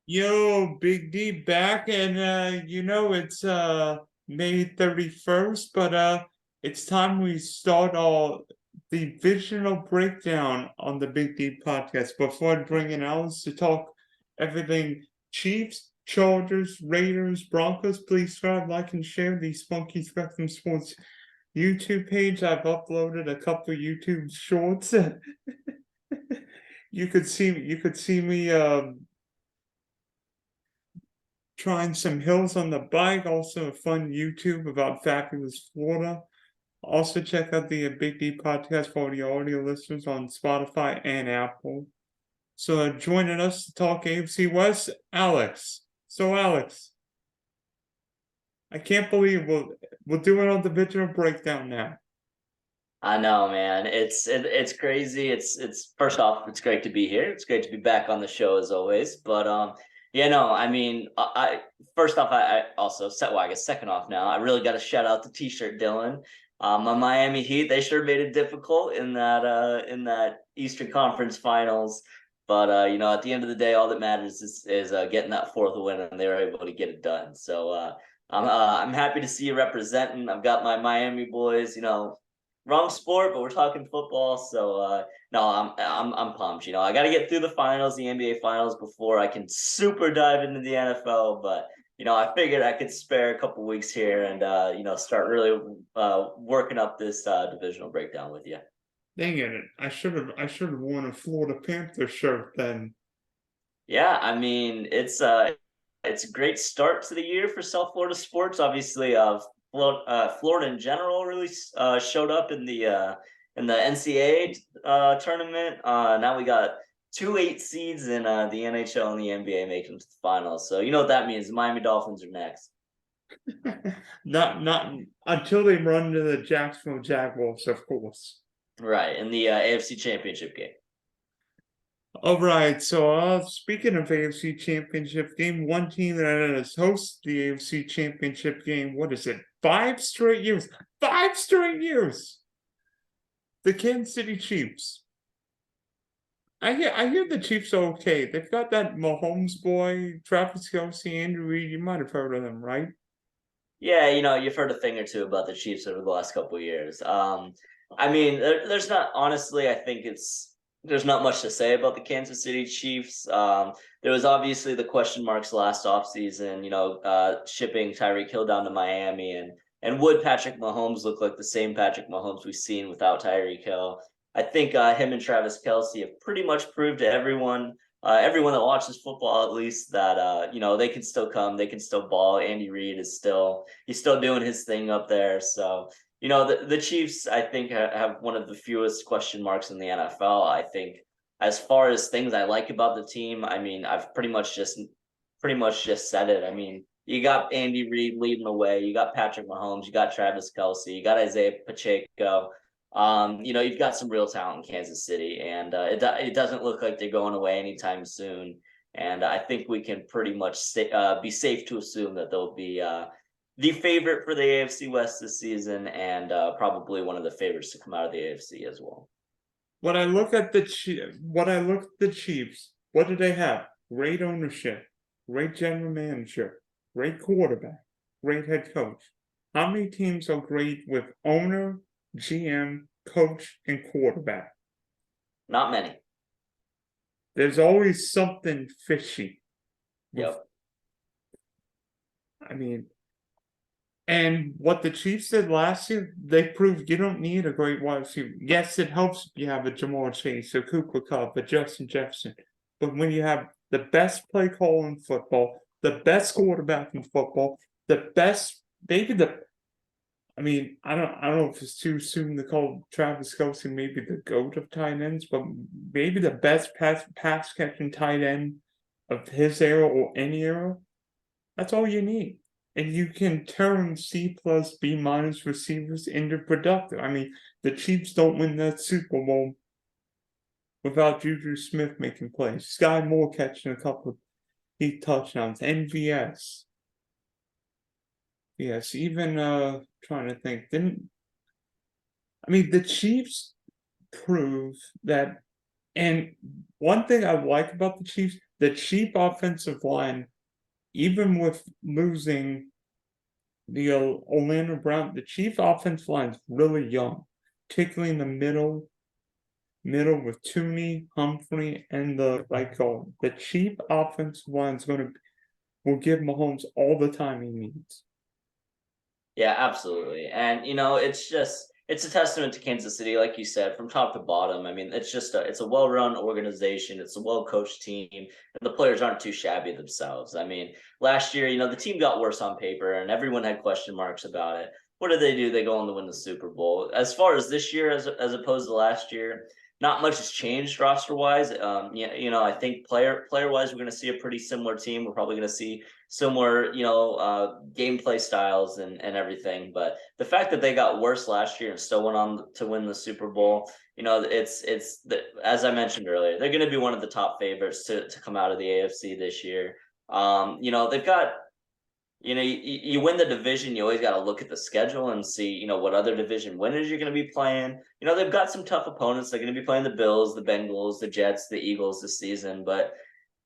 Yo, Big D back, and it's May 31st, but it's time we start our divisional breakdown on the Big D podcast. Before I bring in Alice to talk everything Chiefs, Chargers, Raiders, Broncos, please subscribe, like, and share the Spunky Spectrum Sports YouTube page. I've uploaded a couple of YouTube shorts. You could see me trying some hills on the bike, also a fun YouTube about fabulous Florida. Also check out the Big D podcast for the audio listeners on Spotify and Apple. So joining us to talk AFC West, Alex. So Alex, I can't believe we're doing our divisional breakdown now. I know, man. It's crazy. It's first off, it's great to be here. It's great to be back on the show as always. But I mean, I first off, I also I guess second off now, I really got to shout out the T-shirt Dylan. My Miami Heat, they sure made it difficult in that Eastern Conference Finals. But at the end of the day, all that matters is getting that fourth win, and they were able to get it done. So I'm happy to see you representing. I've got my Miami boys, wrong sport, but we're talking football. So no, I'm pumped. I got to get through the finals, the NBA finals, before I can super dive into the NFL. But I figured I could spare a couple weeks here and start really working up this divisional breakdown with you. Dang it! I should have worn a Florida Panther shirt then. Yeah, I mean it's a great start to the year for South Florida sports. Obviously, Florida in general really showed up in the NCAA tournament. Now we got two 8 seeds in the NHL and the NBA making it to the finals. So you know what that means. The Miami Dolphins are next. Not until they run into the Jacksonville Jaguars, of course. Right, in the AFC Championship game. All right, so speaking of AFC Championship game, one team that has hosted the AFC Championship game, what is it? 5 straight years. 5 straight years. The Kansas City Chiefs. I hear the Chiefs are okay. They've got that Mahomes boy, Travis Kelce, Andrew Reid. You might have heard of them, right? Yeah, you've heard a thing or two about the Chiefs over the last couple of years. I mean, there's not honestly. I think there's not much to say about the Kansas City Chiefs. There was obviously the question marks last offseason, shipping Tyreek Hill down to Miami, and would Patrick Mahomes look like the same Patrick Mahomes we've seen without Tyreek Hill? I think him and Travis Kelce have pretty much proved to everyone that watches football at least that they can still come, they can still ball. Andy Reid he's still doing his thing up there. So the Chiefs, I think, have one of the fewest question marks in the NFL. I think as far as things I like about the team, I mean, I've pretty much just said it. I mean, you got Andy Reid leading the way, you got Patrick Mahomes, you got Travis Kelce, you got Isaiah Pacheco. You've got some real talent in Kansas City, and it doesn't look like they're going away anytime soon. And I think we can pretty much be safe to assume that they'll be the favorite for the AFC West this season, and probably one of the favorites to come out of the AFC as well. When I look at the Chiefs, what do they have? Great ownership, great general manager, great quarterback, great head coach. How many teams are great with owner, GM, coach, and quarterback? Not many. There's always something fishy. Yep. I mean, and what the Chiefs did last year, they proved you don't need a great wide receiver. Yes, it helps if you have a Jamal Chase, a Cooper Kupp, a Justin Jefferson. But when you have the best play call in football, the best quarterback in football, the best, maybe the, I mean, I don't know if it's too soon to call Travis Kelce maybe the GOAT of tight ends, but maybe the best pass catching tight end of his era or any era. That's all you need. And you can turn C plus B minus receivers into productive. I mean, the Chiefs don't win that Super Bowl without Juju Smith making plays. Sky Moore catching a couple of deep touchdowns. MVS. Yes, even trying to think. The Chiefs prove that, and one thing I like about the Chiefs, the Chief offensive line, even with losing the Orlando Brown, the Chief offensive line is really young, particularly in the middle with Tooney, Humphrey, and the right guard. The Chief offensive line will give Mahomes all the time he needs. Yeah, absolutely. And it's a testament to Kansas City, like you said, from top to bottom. I mean, it's a well-run organization, it's a well-coached team, and the players aren't too shabby themselves. I mean, last year, the team got worse on paper and everyone had question marks about it. What did they do? They go on to win the Super Bowl. As far as this year, as opposed to last year, not much has changed roster wise. I think player wise, we're going to see a pretty similar team. We're probably going to see similar, gameplay styles and everything. But the fact that they got worse last year and still went on to win the Super Bowl, as I mentioned earlier, they're going to be one of the top favorites to come out of the AFC this year. They've got. You win the division, you always got to look at the schedule and see, what other division winners you're going to be playing. They've got some tough opponents. They're going to be playing the Bills, the Bengals, the Jets, the Eagles this season. But,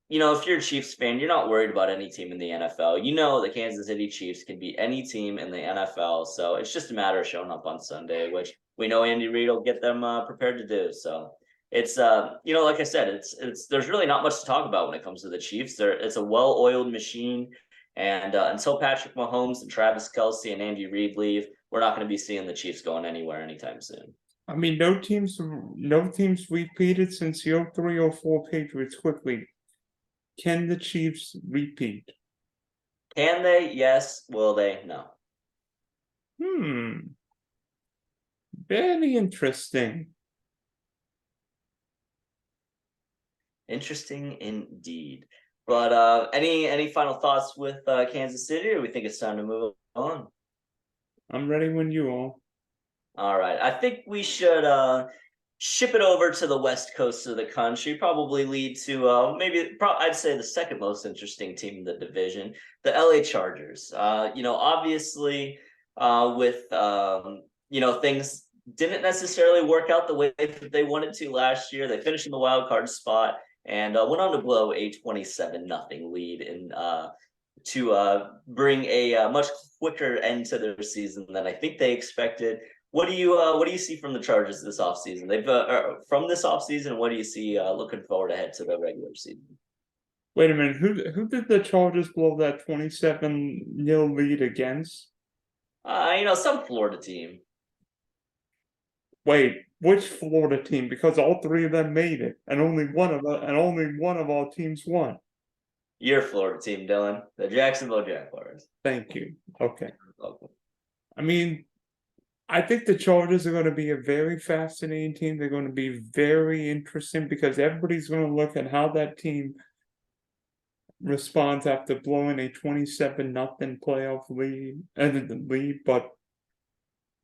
if you're a Chiefs fan, you're not worried about any team in the NFL. The Kansas City Chiefs can beat any team in the NFL. So it's just a matter of showing up on Sunday, which we know Andy Reid will get them prepared to do. So it's, like I said, there's really not much to talk about when it comes to the Chiefs. It's a well-oiled machine. And until Patrick Mahomes and Travis Kelce and Andy Reid leave, we're not going to be seeing the Chiefs going anywhere anytime soon. I mean, no teams repeated since the 03-04 Patriots quickly. Can the Chiefs repeat? Can they? Yes. Will they? No. Very interesting. Interesting indeed. But any final thoughts with Kansas City, or we think it's time to move on? I'm ready when you are. All right. I think we should ship it over to the west coast of the country, probably lead to I'd say the second most interesting team in the division, the LA Chargers. Obviously, with things didn't necessarily work out the way that they wanted to last year. They finished in the wild card spot and went on to blow a 27-0 lead to bring a much quicker end to their season than I think they expected. What do you see from the Chargers this offseason? From this offseason, what do you see looking forward ahead to the regular season? Wait a minute, who did the Chargers blow that 27-0 lead against? Some Florida team. Wait, which Florida team? Because all three of them made it, and only one of our teams won. Your Florida team, Dylan, the Jacksonville Jaguars. Thank you. Okay. I mean, I think the Chargers are going to be a very fascinating team. They're going to be very interesting because everybody's going to look at how that team responds after blowing a 27-0 playoff lead. But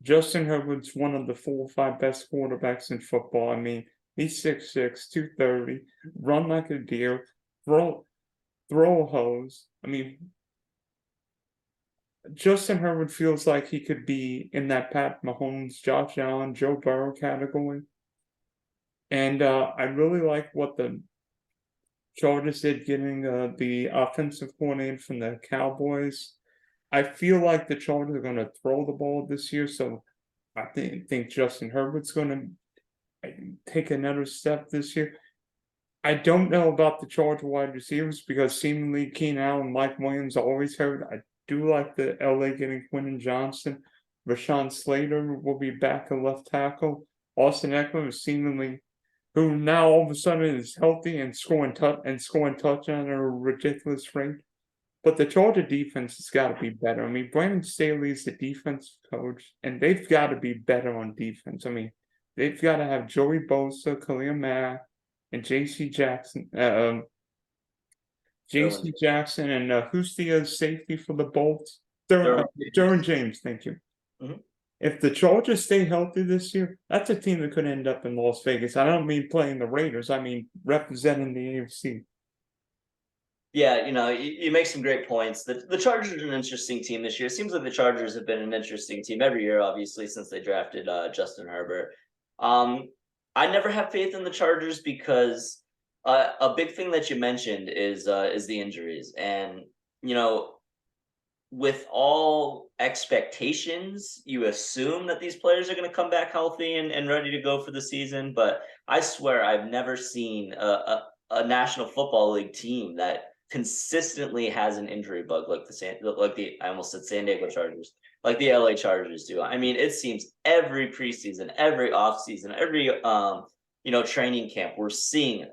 Justin Herbert's one of the 4 or 5 best quarterbacks in football. I mean, he's 6'6", 230, run like a deer, throw a hose. I mean, Justin Herbert feels like he could be in that Pat Mahomes, Josh Allen, Joe Burrow category. And I really like what the Chargers did getting the offensive coordinator from the Cowboys. I feel like the Chargers are going to throw the ball this year, so I think Justin Herbert's going to take another step this year. I don't know about the Charger wide receivers because seemingly Keenan Allen and Mike Williams are always hurt. I do like the LA getting Quentin Johnson. Rashawn Slater will be back at left tackle. Austin Eckler is seemingly, who now all of a sudden is healthy and scoring touchdown at a ridiculous rate. But the Charger defense has got to be better. I mean, Brandon Staley is the defensive coach, and they've got to be better on defense. I mean, they've got to have Joey Bosa, Khalil Mack, and J.C. Jackson. J.C. Jackson and who's the safety for the Bolts? Derwin James, thank you. Mm-hmm. If the Chargers stay healthy this year, that's a team that could end up in Las Vegas. I don't mean playing the Raiders. I mean representing the AFC. Yeah, you make some great points. The Chargers are an interesting team this year. It seems like the Chargers have been an interesting team every year, obviously, since they drafted Justin Herbert. I never have faith in the Chargers because A big thing that you mentioned is the injuries, and you know, with all expectations, you assume that these players are going to come back healthy and ready to go for the season. But I swear, I've never seen a National Football League team that consistently has an injury bug like the I almost said San Diego Chargers, like the LA Chargers do. I mean, it seems every preseason, every offseason, every training camp, we're seeing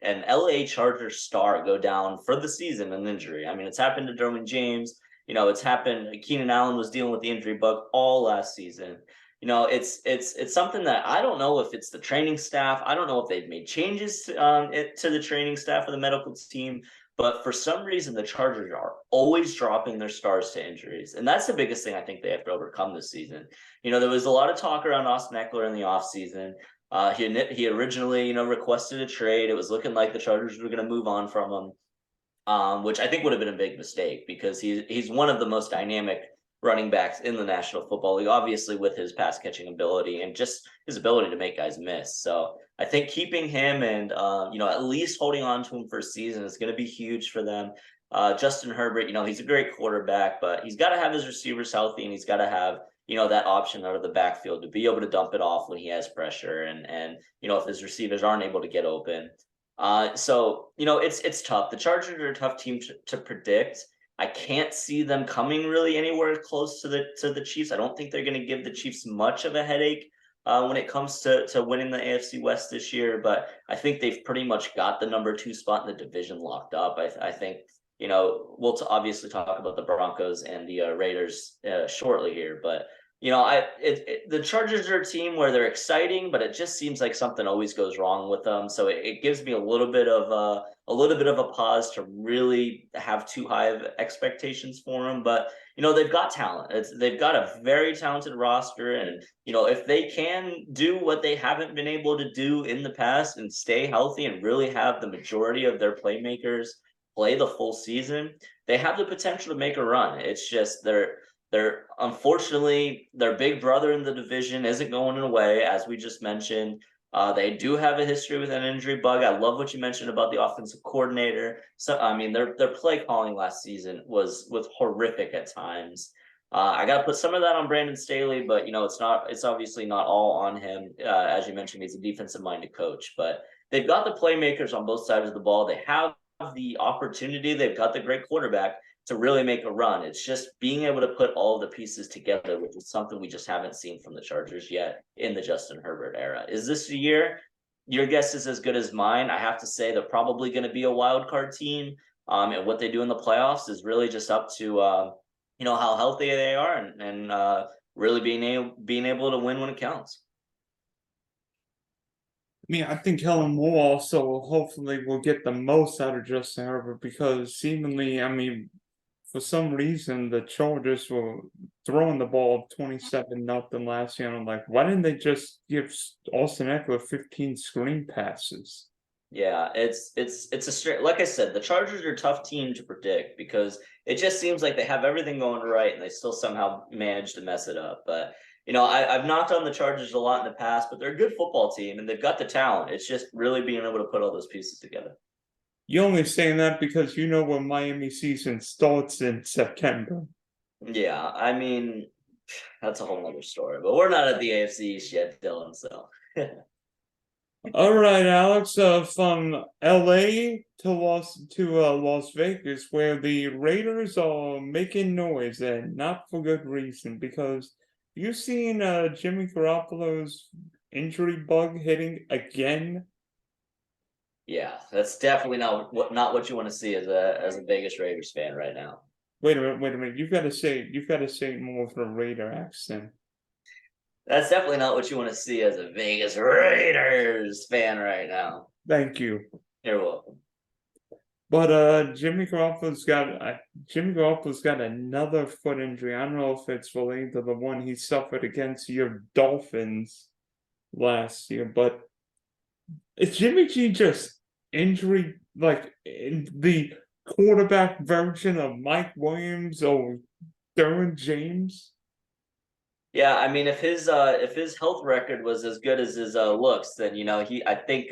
an LA Charger star go down for the season, an injury. I mean, it's happened to Derwin James. It's happened. Keenan Allen was dealing with the injury bug all last season. It's something that I don't know if it's the training staff. I don't know if they've made changes to the training staff of the medical team, but for some reason the Chargers are always dropping their stars to injuries, and that's the biggest thing I think they have to overcome this season. There was a lot of talk around Austin Eckler in the offseason. He originally requested a trade. It was looking like the Chargers were going to move on from him. Which I think would have been a big mistake because he's one of the most dynamic running backs in the National Football League, obviously with his pass catching ability and just his ability to make guys miss. So I think keeping him and at least holding on to him for a season is going to be huge for them. Justin Herbert, he's a great quarterback, but he's got to have his receivers healthy and he's got to have that option out of the backfield to be able to dump it off when he has pressure and if his receivers aren't able to get open. So it's tough. The Chargers are a tough team to predict. I can't see them coming really anywhere close to the Chiefs. I don't think they're going to give the Chiefs much of a headache when it comes to winning the AFC West this year. But I think they've pretty much got the number 2 spot in the division locked up. I think we'll obviously talk about the Broncos and the Raiders shortly here, but. The Chargers are a team where they're exciting, but it just seems like something always goes wrong with them. So it gives me a little bit of a pause to really have too high of expectations for them. But they've got talent. They've got a very talented roster, and if they can do what they haven't been able to do in the past and stay healthy and really have the majority of their playmakers play the full season, they have the potential to make a run. It's just they're unfortunately their big brother in the division isn't going away, as we just mentioned. They do have a history with an injury bug. I love what you mentioned about the offensive coordinator. So I mean, their play calling last season was horrific at times. I got to put some of that on Brandon Staley, but it's obviously not all on him. As you mentioned, he's a defensive minded coach, but they've got the playmakers on both sides of the ball. They have the opportunity. They've got the great quarterback to really make a run. It's just being able to put all the pieces together, which is something we just haven't seen from the Chargers yet in the Justin Herbert era. Is this the year? Your guess is as good as mine. I have to say they're probably going to be a wild card team. And what they do in the playoffs is really just up to how healthy they are and really being able to win when it counts. I mean, I think Kellen Moore also hopefully will get the most out of Justin Herbert because seemingly, I mean, for some reason the Chargers were throwing the ball 27-0 last year. And I'm like, why didn't they just give Austin Eckler 15 screen passes? Yeah, it's a straight, like I said, the Chargers are a tough team to predict because it just seems like they have everything going right and they still somehow manage to mess it up. But I've knocked on the Chargers a lot in the past, but they're a good football team and they've got the talent. It's just really being able to put all those pieces together. You're only saying that because when Miami season starts in September. Yeah, I mean, that's a whole other story, but we're not at the AFC East yet, Dylan, so. All right, Alex, from LA to Las Vegas, where the Raiders are making noise and not for good reason, because you've seen Jimmy Garoppolo's injury bug hitting again. Yeah, that's definitely not what you want to see as a Vegas Raiders fan right now. Wait a minute. You've got to say more with a Raider accent. That's definitely not what you want to see as a Vegas Raiders fan right now. Thank you. You're welcome. But Jimmy Garoppolo's got another foot injury. I don't know if it's related to the one he suffered against your Dolphins last year, but is Jimmy G just injury like in the quarterback version of Mike Williams or Derwin James? Yeah, I mean, if his health record was as good as his looks, then I think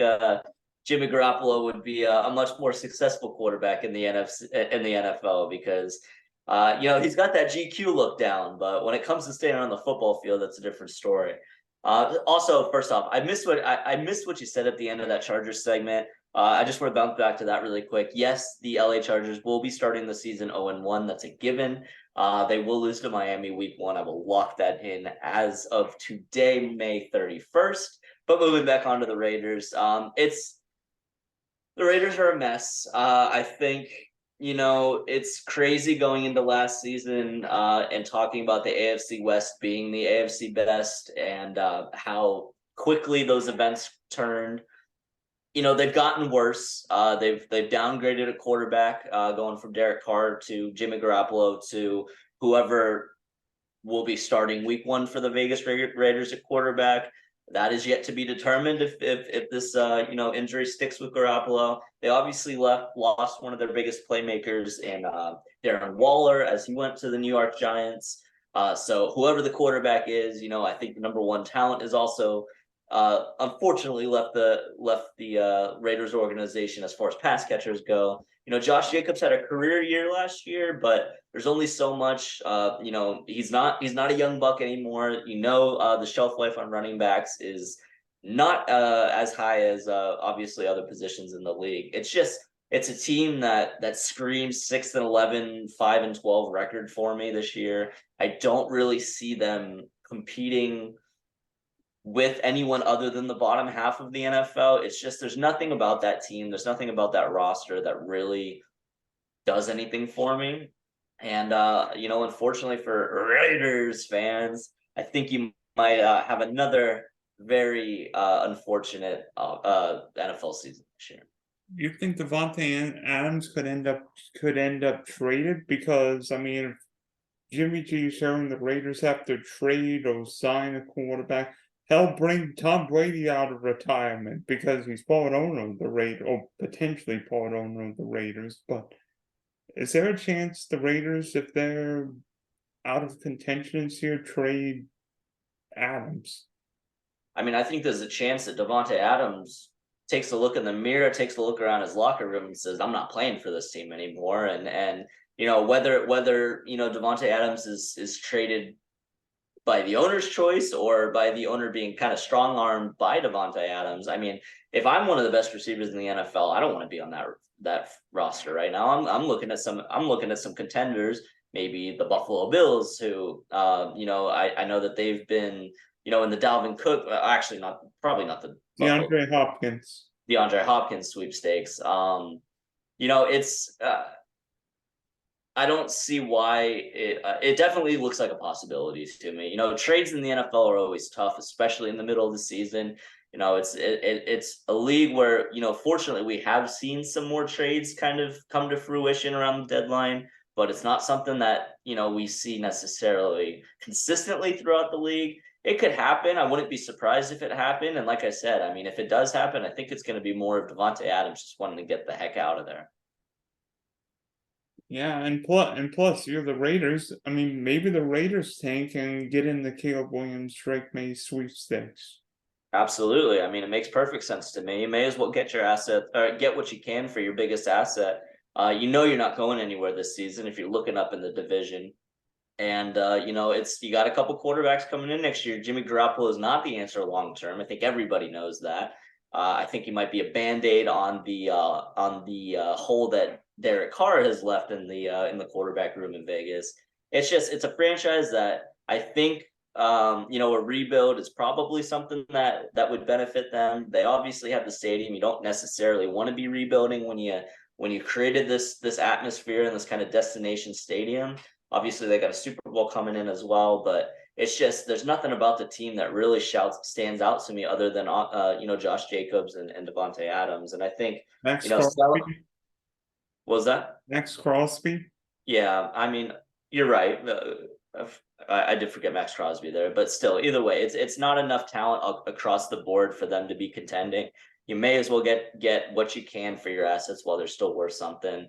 Jimmy Garoppolo would be a much more successful quarterback in the NFL because he's got that GQ look down, but when it comes to staying on the football field, that's a different story. Also, first off, I missed what you said at the end of that Chargers segment. I just want to bounce back to that really quick. Yes, the LA Chargers will be starting the season 0-1. That's a given. They will lose to Miami week 1. I will lock that in as of today, May 31st. But moving back onto the Raiders, the Raiders are a mess. I think, it's crazy going into last season and talking about the AFC West being the AFC best and how quickly those events turned. They've gotten worse. They've downgraded a quarterback, going from Derek Carr to Jimmy Garoppolo to whoever will be starting week 1 for the Vegas Raiders at quarterback. That is yet to be determined if this injury sticks with Garoppolo. They obviously lost one of their biggest playmakers in Darren Waller as he went to the New York Giants. So whoever the quarterback is, I think the number 1 talent is also unfortunately left the Raiders organization as far as pass catchers go. Josh Jacobs had a career year last year, but there's only so much. He's not a young buck anymore. The shelf life on running backs is not as high as obviously other positions in the league. It's a team that screams 6-11, 5-12 record for me this year. I don't really see them competing with anyone other than the bottom half of the NFL. It's just there's nothing about that team. There's nothing about that roster that really does anything for me. And unfortunately for Raiders fans, I think you might have another very unfortunate NFL season this year. You think Devontae Adams could end up traded? Because if Jimmy G showing the Raiders have to trade or sign a quarterback, hell, bring Tom Brady out of retirement because he's part owner of the Raiders, or potentially part owner of the Raiders. But is there a chance the Raiders, if they're out of contention this year, trade Adams? I think there's a chance that Devontae Adams takes a look in the mirror, takes a look around his locker room and says, I'm not playing for this team anymore. And whether Devontae Adams is traded by the owner's choice or by the owner being kind of strong-armed by Devontae Adams. If I'm one of the best receivers in the NFL, I don't want to be on that roster right now. I'm looking at some contenders, maybe the Buffalo Bills, who I know that they've been in the Dalvin Cook, actually probably not the DeAndre Hopkins sweepstakes. It's I don't see why it definitely looks like a possibility to me. Trades in the NFL are always tough, especially in the middle of the season. It's a league where, fortunately we have seen some more trades kind of come to fruition around the deadline, but it's not something that, we see necessarily consistently throughout the league. It could happen. I wouldn't be surprised if it happened. And like I said, if it does happen, I think it's going to be more of Devontae Adams just wanting to get the heck out of there. Yeah, and plus, you're the Raiders. Maybe the Raiders tank and get in the Caleb Williams, Drake May sweepstakes. Absolutely. It makes perfect sense to me. You may as well get your asset or get what you can for your biggest asset. You're not going anywhere this season if you're looking up in the division. And you got a couple quarterbacks coming in next year. Jimmy Garoppolo is not the answer long term. I think everybody knows that. I think he might be a Band-Aid on the hole that Derek Carr has left in the quarterback room in Vegas. It's a franchise that I think a rebuild is probably something that would benefit them. They obviously have the stadium. You don't necessarily want to be rebuilding when you created this atmosphere and this kind of destination stadium. Obviously, they got a Super Bowl coming in as well, but it's just there's nothing about the team that really stands out to me other than Josh Jacobs and Devontae Adams. And I think Max Crosby. What was that? Max Crosby? Yeah, you're right. I did forget Max Crosby there, but still, either way, it's not enough talent across the board for them to be contending. You may as well get what you can for your assets while they're still worth something.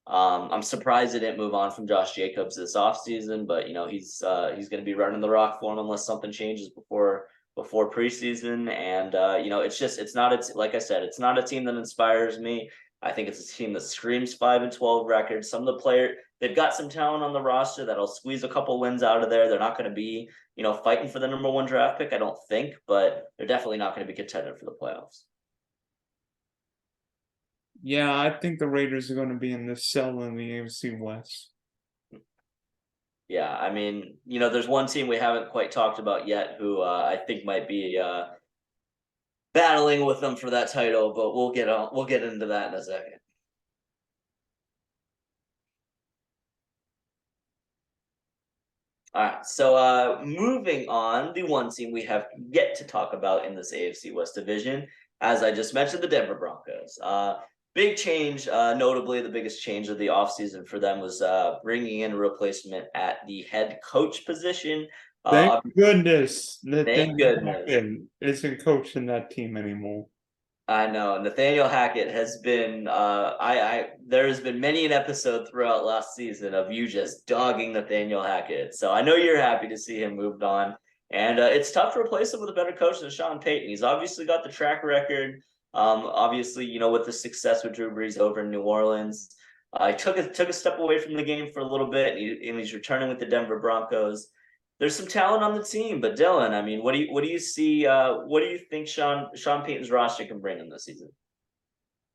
I'm surprised they didn't move on from Josh Jacobs this offseason, but he's going to be running the rock for him unless something changes before before preseason, and it's not like I said, it's not a team that inspires me. I think it's a team that screams 5-12 records. Some of the players, they've got some talent on the roster that'll squeeze a couple wins out of there. They're not going to be, fighting for the number 1 draft pick, I don't think, but they're definitely not going to be contender for the playoffs. Yeah, I think the Raiders are going to be in the cell in the AFC West. Yeah, I mean, there's one team we haven't quite talked about yet who I think might be battling with them for that title, but we'll get into that in a second. All right, so moving on, the one team we have yet to talk about in this AFC West division, as I just mentioned, the Denver Broncos. Big change, notably the biggest change of the offseason for them was bringing in a replacement at the head coach position. Thank goodness Thank goodness isn't coaching that team anymore. I know Nathaniel Hackett has been. There has been many an episode throughout last season of you just dogging Nathaniel Hackett. So I know you're happy to see him moved on, and it's tough to replace him with a better coach than Sean Payton. He's obviously got the track record. Obviously, with the success with Drew Brees over in New Orleans, I took a step away from the game for a little bit, and he's returning with the Denver Broncos. There's some talent on the team, but Dylan, I mean, what do you see? What do you think Sean Payton's roster can bring in this season?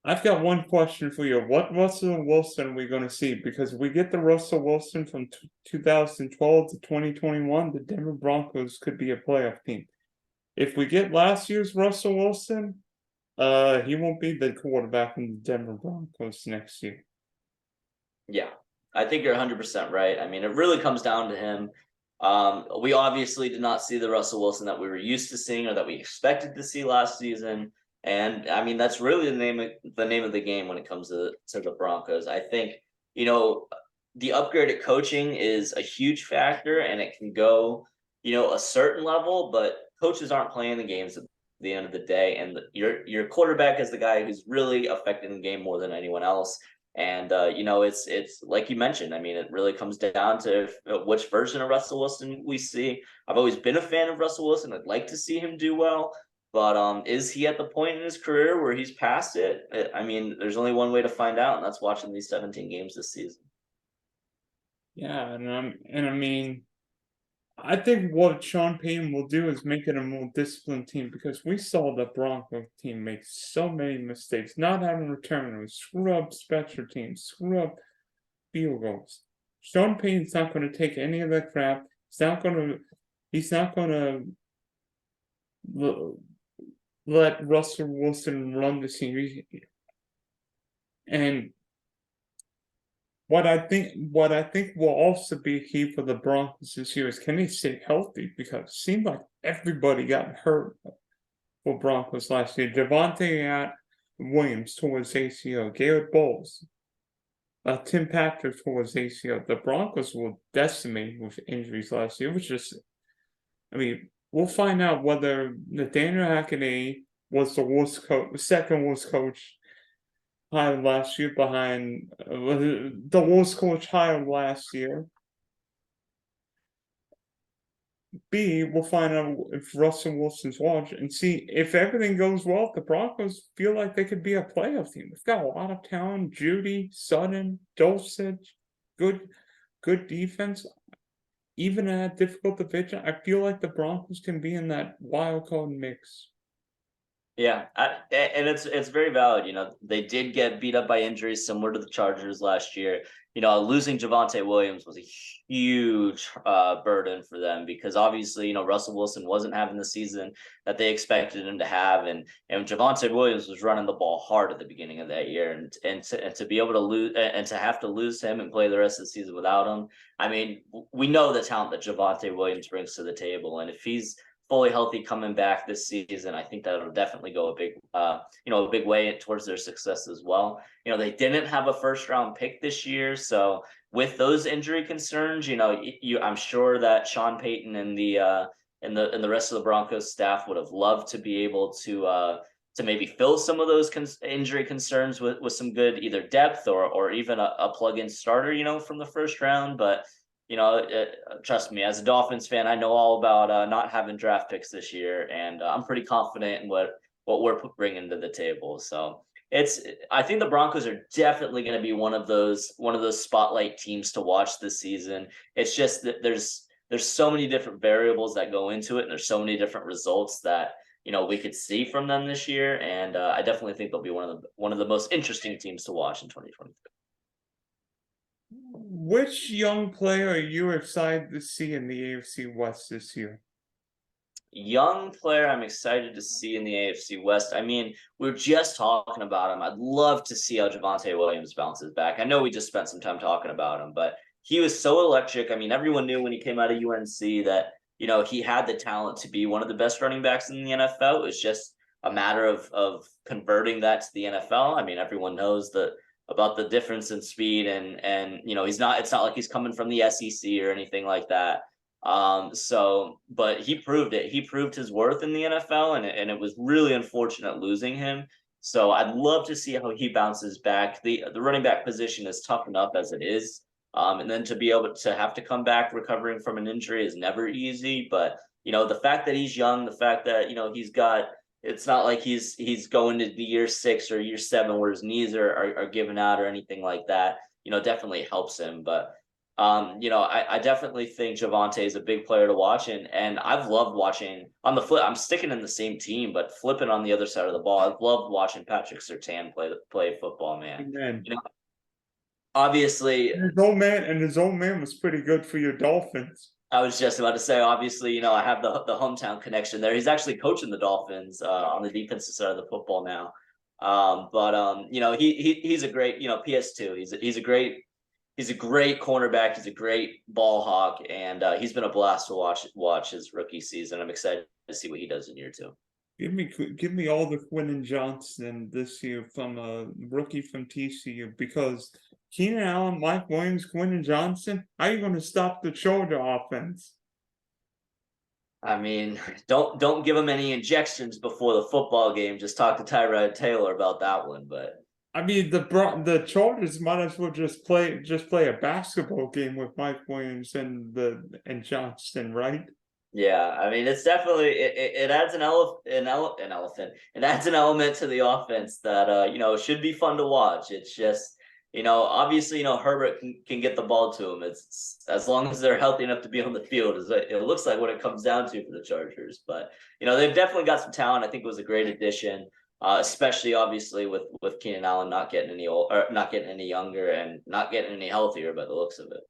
I've got one question for you. What Russell Wilson are we going to see? Because if we get the Russell Wilson from 2012 to 2021, the Denver Broncos could be a playoff team. If we get last year's Russell Wilson, he won't be the quarterback in the Denver Broncos next year. Yeah, I think you're 100% right. I mean, it really comes down to him. We obviously did not see the Russell Wilson that we were used to seeing or that we expected to see last season. And I mean, that's really the name of the game when it comes to the Broncos. I think, the upgrade at coaching is a huge factor, and it can go, a certain level, but coaches aren't playing the games at the end of the day. And your quarterback is the guy who's really affecting the game more than anyone else. And it's like you mentioned. I mean, it really comes down to which version of Russell Wilson we see. I've always been a fan of Russell Wilson. I'd like to see him do well, but is he at the point in his career where he's past it? I mean, there's only one way to find out, and that's watching these 17 games this season. Yeah, and I mean, I think what Sean Payton will do is make it a more disciplined team, because we saw the Broncos team make so many mistakes, not having returners, screw up special teams, screw up field goals. Sean Payton's not going to take any of that crap. He's not going to let Russell Wilson run the team. And what I think will also be key for the Broncos this year is, can they stay healthy? Because it seemed like everybody got hurt for Broncos last year. Javonte Williams tore his ACL. Garrett Bowles, Tim Patrick tore his ACL. The Broncos were decimated with injuries last year. It was just, I mean, we'll find out whether Nathaniel Hackett was the second worst coach hired last year, behind the worst coach hired last year. B, we'll find out if Russell Wilson's watch, and see if everything goes well. The Broncos feel like they could be a playoff team. They've got a lot of talent: Judy, Sutton, Dulcich, good defense. Even in a difficult division, I feel like the Broncos can be in that wild card mix. Yeah, and it's very valid. They did get beat up by injuries similar to the Chargers last year. Losing Javonte Williams was a huge burden for them, because obviously, Russell Wilson wasn't having the season that they expected him to have, and Javonte Williams was running the ball hard at the beginning of that year, and to be able to lose and to have to lose him and play the rest of the season without him. I mean, we know the talent that Javonte Williams brings to the table, and if he's fully healthy coming back this season, I think that'll definitely go a big way towards their success as well. They didn't have a first round pick this year, so with those injury concerns, I'm sure that Sean Payton and the rest of the Broncos staff would have loved to be able to maybe fill some of those injury concerns with some good either depth or even a plug-in starter, from the first round. But trust me, as a Dolphins fan, I know all about not having draft picks this year, and I'm pretty confident in what we're bringing to the table. So I think the Broncos are definitely going to be one of those spotlight teams to watch this season. It's just that there's so many different variables that go into it, and there's so many different results that we could see from them this year, and I definitely think they'll be one of the most interesting teams to watch in 2023. Which young player are you excited to see in the AFC West this year? Young player I'm excited to see in the AFC West. I mean, we were just talking about him. I'd love to see how Javonte Williams bounces back. I know we just spent some time talking about him, but he was so electric. I mean, everyone knew when he came out of UNC that, he had the talent to be one of the best running backs in the NFL. It was just a matter of converting that to the NFL. I mean, everyone knows about the difference in speed, and it's not like he's coming from the SEC or anything like that. But he proved it. He proved his worth in the NFL, and it was really unfortunate losing him. So I'd love to see how he bounces back. The running back position is tough enough as it is. And then to be able to have to come back recovering from an injury is never easy. But the fact that he's young, the fact that it's not like he's going to the year 6 or year 7 where his knees are giving out or anything like that. Definitely helps him. But I definitely think Javonte is a big player to watch, and I've loved watching on the flip. I'm sticking in the same team, but flipping on the other side of the ball. I've loved watching Patrick Surtain play football, man. Amen. Obviously, His old man was pretty good for your Dolphins. I was just about to say, obviously, I have the hometown connection there. He's actually coaching the Dolphins on the defensive side of the football now. He's a great, PS2. He's a great cornerback. He's a great ball hawk, and he's been a blast to watch his rookie season. I'm excited to see what he does in year 2. Give me all the Quinn Johnson this year from a rookie from TCU, because Keenan Allen, Mike Williams, Quinn Johnson. How are you going to stop the shoulder offense? I mean, don't give him any injections before the football game. Just talk to Tyrod Taylor about that one. But I mean, the Chargers might as well just play a basketball game with Mike Williams and Johnson, right? yeah, I mean, it's definitely it adds an elephant. It adds an element to the offense that should be fun to watch. It's just obviously Herbert can get the ball to him. It's as long as they're healthy enough to be on the field. It looks like what it comes down to for the Chargers. But they've definitely got some talent. I think it was a great addition. Especially obviously with Keenan Allen not getting any old, or not getting any younger and not getting any healthier by the looks of it.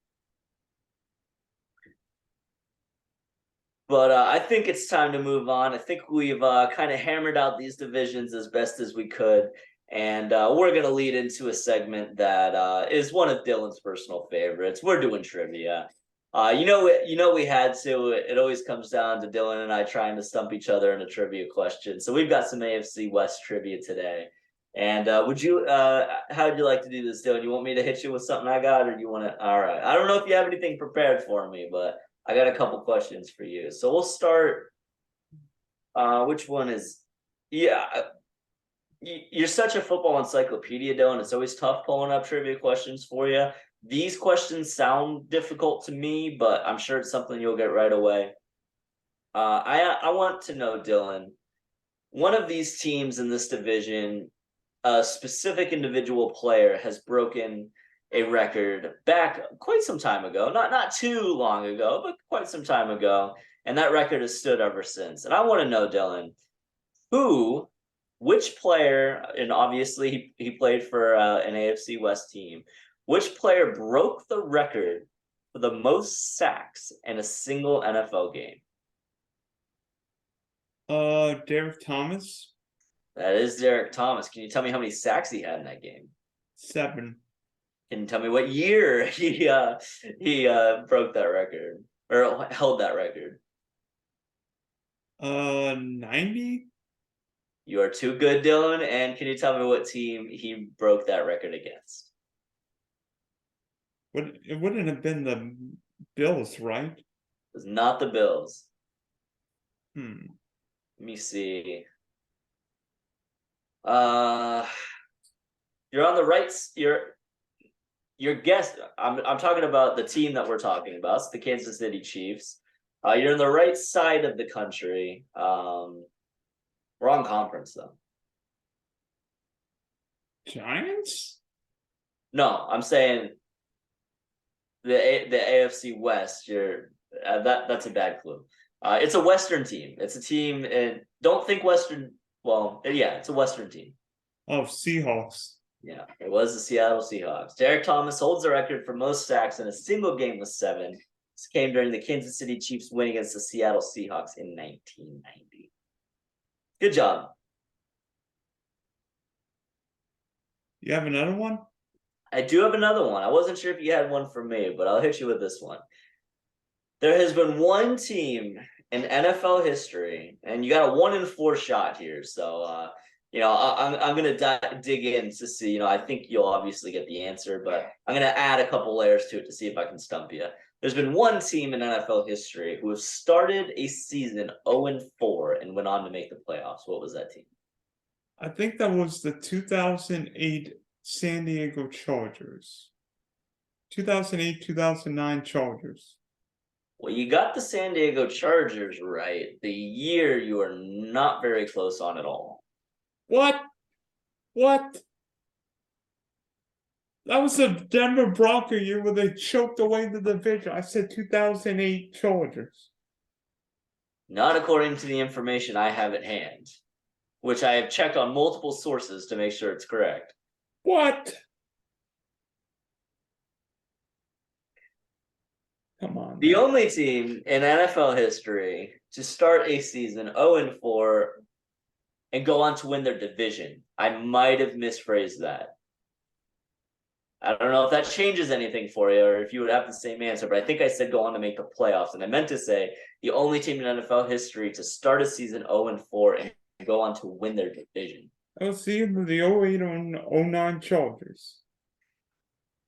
But I think it's time to move on. I think we've kind of hammered out these divisions as best as we could. And we're going to lead into a segment that is one of Dylan's personal favorites. We're doing trivia. We had to. It always comes down to Dylan and I trying to stump each other in a trivia question. So we've got some AFC West trivia today. And how would you like to do this, Dylan? You want me to hit you with something I got, or do you want to? All right. I don't know if you have anything prepared for me, but I got a couple questions for you. So we'll start. Which one is? Yeah, you're such a football encyclopedia, Dylan. It's always tough pulling up trivia questions for you. These questions sound difficult to me, but I'm sure it's something you'll get right away. I want to know, Dylan, one of these teams in this division, a specific individual player has broken a record back quite some time ago, not too long ago, but quite some time ago, and that record has stood ever since. And I want to know, Dylan, which player, and obviously he played for an AFC West team, which player broke the record for the most sacks in a single NFL game? Derek Thomas. That is Derek Thomas. Can you tell me how many sacks he had in that game? 7. Can you tell me what year he broke that record or held that record? 90. You are too good, Dylan. And can you tell me what team he broke that record against? It wouldn't have been the Bills, right? It was not the Bills. Let me see. You're on the right. your guess. I'm talking about the team that we're talking about, it's the Kansas City Chiefs. You're in the right side of the country. Wrong conference though. Giants? No, I'm saying the AFC West. You're that's a bad clue. It's a Western team. It's a team, and don't think Western. Well, yeah, it's a Western team. Oh, Seahawks. Yeah, it was the Seattle Seahawks. Derek Thomas holds the record for most sacks in a single game with 7. This came during the Kansas City Chiefs win against the Seattle Seahawks in 1990. Good job. You have another one? I do have another one. I wasn't sure if you had one for me, but I'll hit you with this one. There has been one team in NFL history, and you got a 1-in-4 shot here. So, I'm gonna dig in to see. I think you'll obviously get the answer, but I'm gonna add a couple layers to it to see if I can stump you. There's been one team in NFL history who has started a season 0-4 and went on to make the playoffs. What was that team? I think that was the 2008 San Diego Chargers. 2008, 2009 Chargers. Well, you got the San Diego Chargers right. The year you are not very close on at all. What? What? That was the Denver Broncos year where they choked away the division. I said 2008 Chargers. Not according to the information I have at hand, which I have checked on multiple sources to make sure it's correct. What? Come on. The only team in NFL history to start a season 0-4 and go on to win their division. I might have misphrased that. I don't know if that changes anything for you or if you would have the same answer, but I think I said go on to make the playoffs. And I meant to say the only team in NFL history to start a season 0-4 and go on to win their division. I was seeing the 08 and 09 Chargers.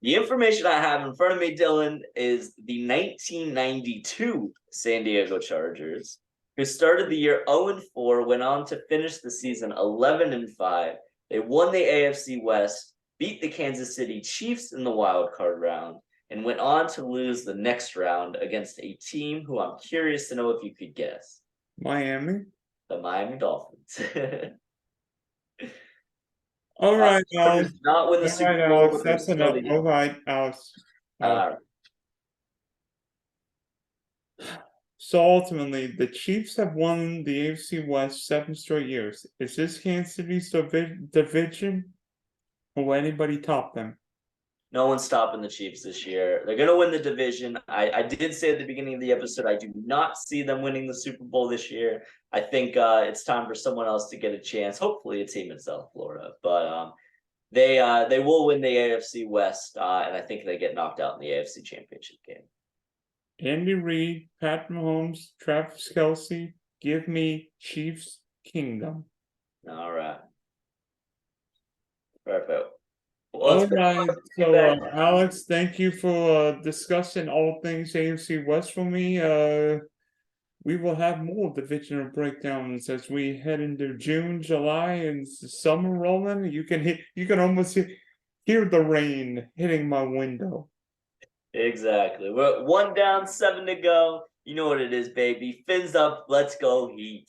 The information I have in front of me, Dylan, is the 1992 San Diego Chargers, who started the year 0-4, went on to finish the season 11-5. They won the AFC West, beat the Kansas City Chiefs in the wild card round, and went on to lose the next round against a team who I'm curious to know if you could guess. Miami. The Miami Dolphins. All right, Alex. Not win the Super Bowl. Alex, that's enough. All right, Alex. So ultimately, the Chiefs have won the AFC West 7 straight years. Is this Kansas City's division, or will anybody top them? No one's stopping the Chiefs this year. They're going to win the division. I did say at the beginning of the episode, I do not see them winning the Super Bowl this year. I think it's time for someone else to get a chance, hopefully a team in South Florida. But they will win the AFC West, and I think they get knocked out in the AFC Championship game. Andy Reid, Pat Mahomes, Travis Kelce, give me Chiefs Kingdom. All right. Perfect. Well, all right. So, Alex, thank you for discussing all things AFC West for me. We will have more divisional breakdowns as we head into June, July, and summer rolling. You can almost hear the rain hitting my window. Exactly. We're 1 down, 7 to go. You know what it is, baby. Fins up. Let's go Heat.